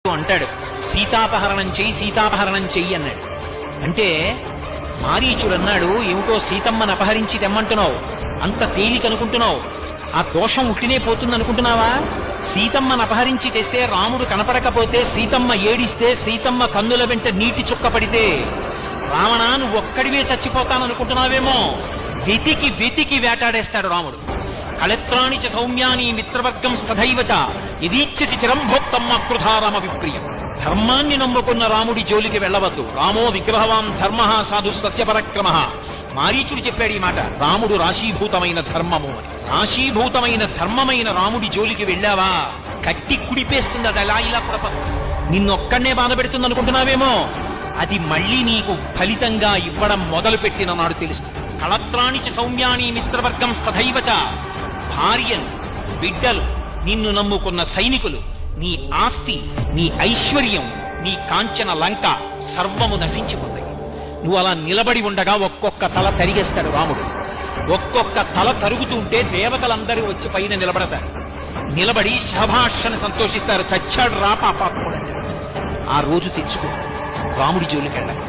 అంటాడు, సీతాపహరణం చెయ్యి అన్నాడు. అంటే మారీచుడు అన్నాడు, ఏమిటో సీతమ్మను అపహరించి తెమ్మంటున్నావు, అంత తేలిక అనుకుంటున్నావు, ఆ దోషం ఉట్టినే పోతుంది అనుకుంటున్నావా? సీతమ్మను అపహరించి తెస్తే రాముడు కనపడకపోతే, సీతమ్మ ఏడిస్తే, సీతమ్మ కన్నుల వెంట నీటి చుక్క పడితే రావణా నువ్వు ఒక్కడివే చచ్చిపోతాననుకుంటున్నావేమో. వెతికి వెతికి వేటాడేస్తాడు రాముడు. కళత్రాణి చ సౌమ్యాని మిత్రవర్గం స్తథైవచ ఇదీచ్ఛసి చిరం భోక్తమ్మ కృధారామ విప్రియం. ధర్మాన్ని నమ్ముకున్న రాముడి జోలికి వెళ్ళవద్దు. రామో విగ్రహవాన్ ధర్మ సాధు సత్యపరక్రమ. మారీచుడు చెప్పాడు ఈ మాట, రాముడు రాశీభూతమైన ధర్మము అని. రాశీభూతమైన ధర్మమైన రాముడి జోలికి వెళ్ళావా కట్టి కుడిపేస్తుంది. అది అలా ఇలా కుడపదు, నిన్నొక్కడనే బాధ పెడుతుంది అనుకుంటున్నావేమో. అది మళ్లీ నీకు ఫలితంగా ఇవ్వడం మొదలు పెట్టిన నాడు తెలుస్తుంది. కళత్రాణి చ సౌమ్యాని మిత్రవర్గం స్తథైవచ. భార్యలు, బిడ్డలు, నిన్ను నమ్ముకున్న సైనికులు, నీ ఆస్తి, నీ ఐశ్వర్యం, నీ కాంచన లంక సర్వము నశించిపోతాయి. నువ్వు అలా నిలబడి ఉండగా ఒక్కొక్క తల తరిగేస్తాడు రాముడు. ఒక్కొక్క తల తరుగుతుంటే దేవతలందరూ వచ్చి పైన నిలబడతారు. నిలబడి శభాషను సంతోషిస్తారు. చచ్చాడు రా పాపాత్ముడు. ఆ రోజు తెచ్చుకో, రాముడి జోలికి వెళ్ళాలి.